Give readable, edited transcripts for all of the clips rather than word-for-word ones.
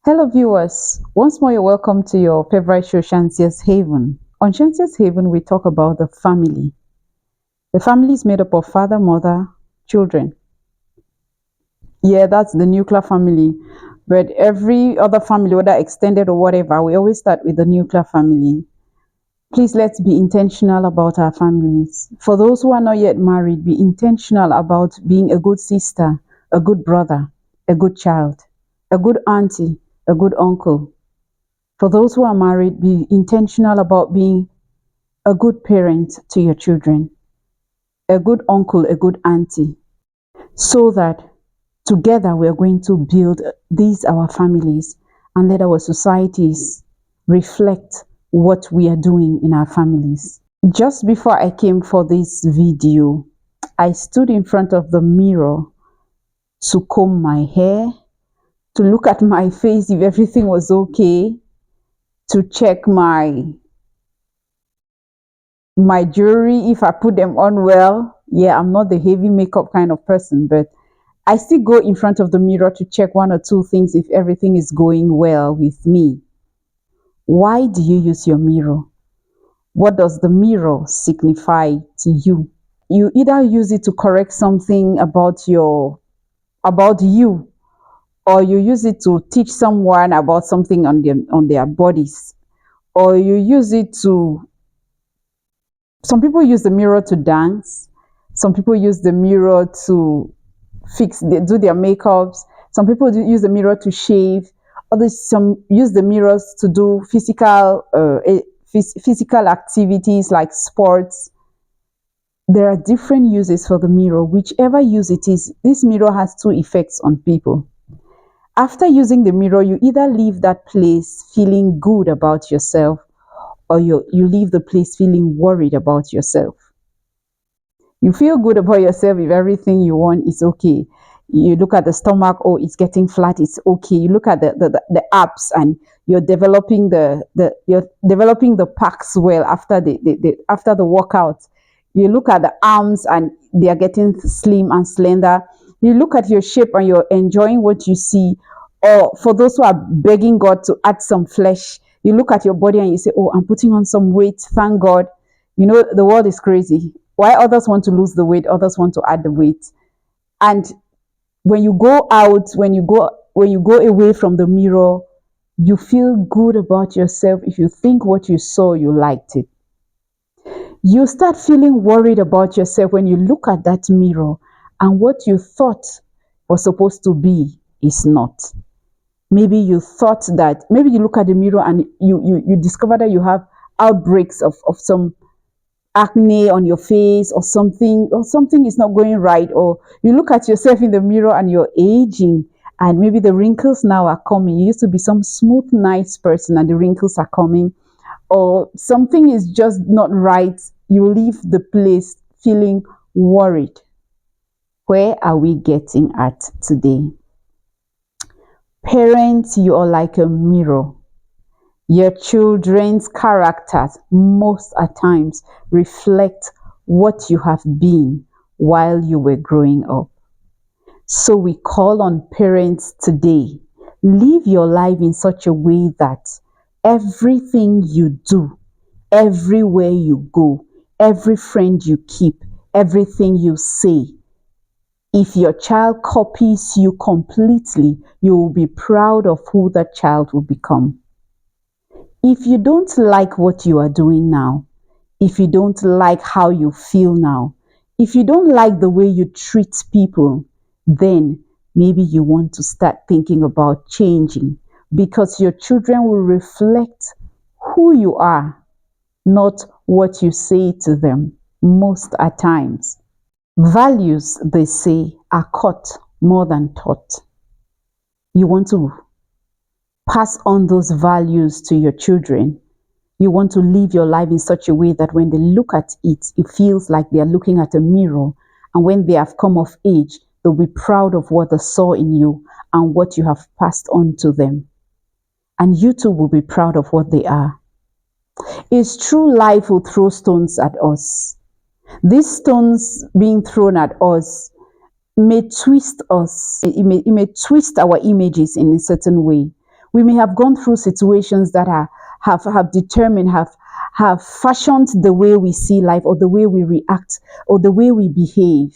Hello viewers, once more you're welcome to your favorite show Shantia's Haven. On Shantia's Haven we talk about the family. The family is made up of father, mother, children. Yeah, that's the nuclear family. But every other family, whether extended or whatever, we always start with the nuclear family. Please let's be intentional about our families. For those who are not yet married, be intentional about being a good sister, a good brother, a good child, a good auntie, a good uncle. For those who are married, be intentional about being a good parent to your children, a good uncle, a good auntie, so that together we are going to build these our families and let our societies reflect what we are doing in our families. Just before I came for this video, I stood in front of the mirror to comb my hair, to look at my face if everything was okay, to check my jewelry if I put them on well. Yeah, I'm not the heavy makeup kind of person, but I still go in front of the mirror to check one or two things if everything is going well with me. Why do you use your mirror? What does the mirror signify to you? You either use it to correct something about you, or you use it to teach someone about something on their bodies, or you use it to some people use the mirror to dance. Some people use the mirror to do their makeups. Some people use the mirror to shave. Others some use the mirrors to do physical activities like sports. There are different uses for the mirror. Whichever use it is, this mirror has two effects on people. After using the mirror, you either leave that place feeling good about yourself, or you leave the place feeling worried about yourself. You feel good about yourself if everything you want is okay. You look at the stomach, oh, it's getting flat, it's okay. You look at the abs and you're developing the packs well after after the workout. You look at the arms and they are getting slim and slender. You look at your shape and you're enjoying what you see. Or for those who are begging God to add some flesh, you look at your body and you say, oh, I'm putting on some weight, thank God. You know, the world is crazy. Why others want to lose the weight, others want to add the weight. And when you go out, when you go away from the mirror, you feel good about yourself. If you think what you saw, you liked it. You start feeling worried about yourself when you look at that mirror and what you thought was supposed to be is not. Maybe you thought that, maybe you look at the mirror and you discover that you have outbreaks of some acne on your face, or something is not going right, or you look at yourself in the mirror and you're aging and maybe the wrinkles now are coming. You used to be some smooth nice person and the wrinkles are coming, or something is just not right. You leave the place feeling worried. Where are we getting at today? Parents, you are like a mirror. Your children's characters most at times reflect what you have been while you were growing up. So we call on parents today, live your life in such a way that everything you do, everywhere you go, every friend you keep, everything you say, if your child copies you completely, you will be proud of who that child will become. If you don't like what you are doing now, if you don't like how you feel now, if you don't like the way you treat people, then maybe you want to start thinking about changing, because your children will reflect who you are, not what you say to them most at times. Values, they say, are caught more than taught. You want to pass on those values to your children. You want to live your life in such a way that when they look at it, it feels like they are looking at a mirror. And when they have come of age, they'll be proud of what they saw in you and what you have passed on to them. And you too will be proud of what they are. It's true, life will throw stones at us. These stones being thrown at us may twist us. It may twist our images in a certain way. We may have gone through situations that have determined, have fashioned the way we see life or the way we react or the way we behave.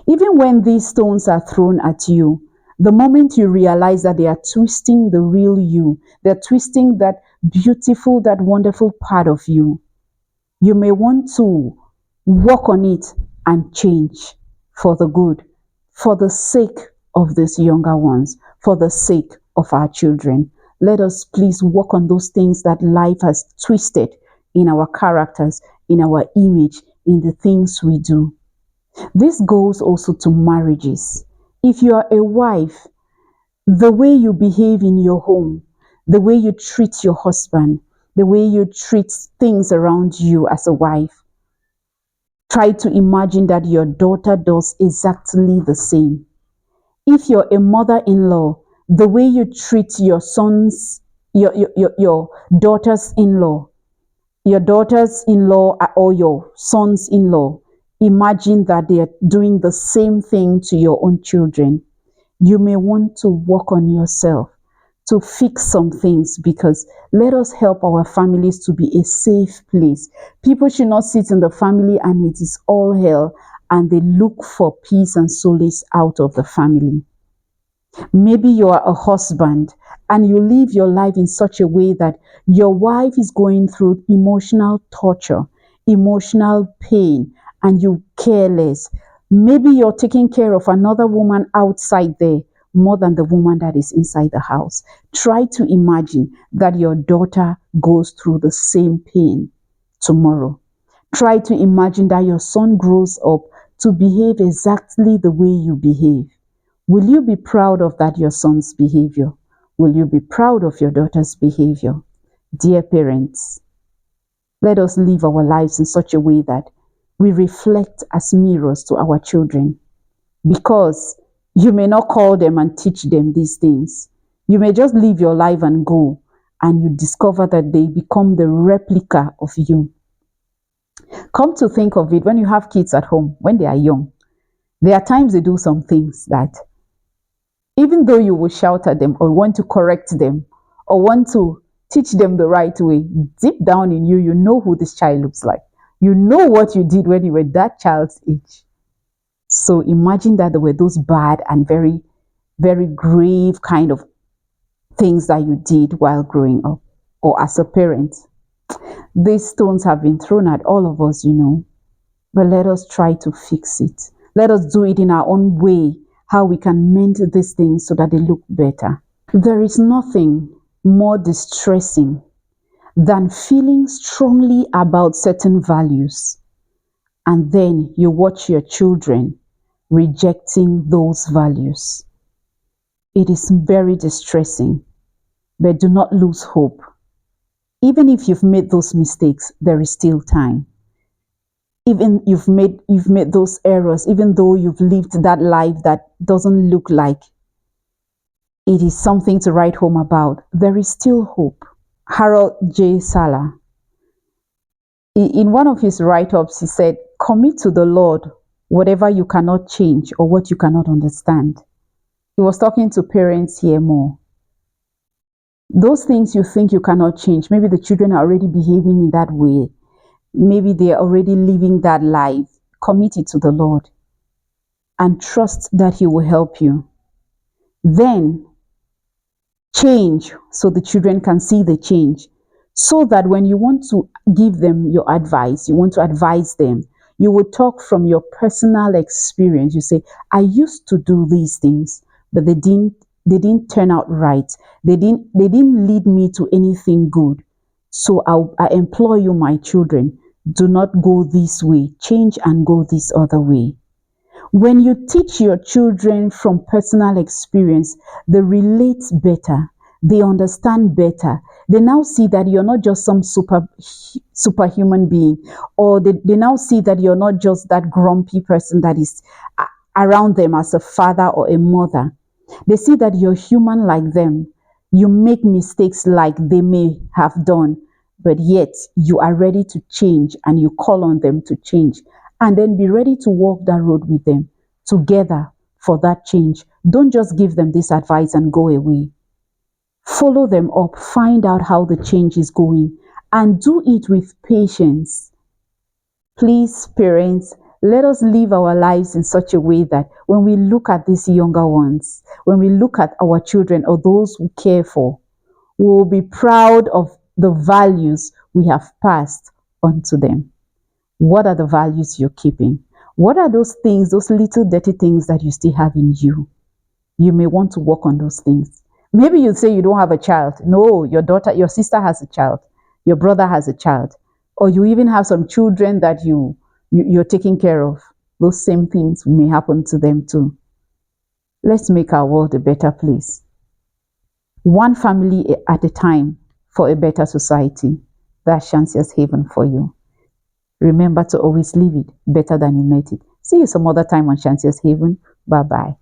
Even when these stones are thrown at you, the moment you realize that they are twisting the real you, they're twisting that beautiful, that wonderful part of you, you may want to work on it and change for the good, for the sake of these younger ones, for the sake of our children. Let us please work on those things that life has twisted in our characters, in our image, in the things we do. This goes also to marriages. If you are a wife, the way you behave in your home, the way you treat your husband, the way you treat things around you as a wife, try to imagine that your daughter does exactly the same. If you're a mother-in-law, the way you treat your sons, your daughters-in-law, your daughters-in-law or your sons-in-law, imagine that they are doing the same thing to your own children. You may want to work on yourself to fix some things, because let us help our families to be a safe place. People should not sit in the family and it is all hell and they look for peace and solace out of the family. Maybe you are a husband and you live your life in such a way that your wife is going through emotional torture, emotional pain, and you care less. Maybe you're taking care of another woman outside there more than the woman that is inside the house. Try to imagine that your daughter goes through the same pain tomorrow. Try to imagine that your son grows up to behave exactly the way you behave. Will you be proud of that your son's behavior? Will you be proud of your daughter's behavior? Dear parents, let us live our lives in such a way that we reflect as mirrors to our children, because you may not call them and teach them these things. You may just live your life and go, and you discover that they become the replica of you. Come to think of it, when you have kids at home, when they are young, there are times they do some things that even though you will shout at them or want to correct them or want to teach them the right way, deep down in you, you know who this child looks like. You know what you did when you were that child's age. So imagine that there were those bad and very, very grave kind of things that you did while growing up or as a parent. These stones have been thrown at all of us, but let us try to fix it. Let us do it in our own way, how we can mend these things so that they look better. There is nothing more distressing than feeling strongly about certain values, and then you watch your children rejecting those values. It is very distressing, but do not lose hope. Even if you've made those mistakes, there is still time. Even you've made those errors, even though you've lived that life that doesn't look like it is something to write home about, there is still hope. Harold J. Sala, in one of his write-ups, he said, commit to the Lord whatever you cannot change or what you cannot understand. He was talking to parents here more. Those things you think you cannot change, maybe the children are already behaving in that way. Maybe they are already living that life. Commit it to the Lord and trust that He will help you. Then change so the children can see the change. So that when you want to give them your advice, you want to advise them, you will talk from your personal experience. You say, I used to do these things, but they didn't turn out right. They didn't lead me to anything good. So I implore you, my children, do not go this way. Change and go this other way. When you teach your children from personal experience, they relate better, they understand better. They now see that you're not just some superhuman being, or they now see that you're not just that grumpy person that is around them as a father or a mother. They see that you're human like them. You make mistakes like they may have done, but yet you are ready to change and you call on them to change. And then be ready to walk that road with them together for that change. Don't just give them this advice and go away. Follow them up, find out how the change is going, and do it with patience. Please, parents, let us live our lives in such a way that when we look at these younger ones, when we look at our children or those we care for, we will be proud of the values we have passed on to them. What are the values you're keeping? What are those things, those little dirty things that you still have in you? You may want to work on those things. Maybe you'd say you don't have a child. No, your daughter, your sister has a child, your brother has a child, or you even have some children that you're taking care of. Those same things may happen to them too. Let's make our world a better place. One family at a time for a better society. That's Shantia's Haven for you. Remember to always leave it better than you met it. See you some other time on Shantia's Haven. Bye bye.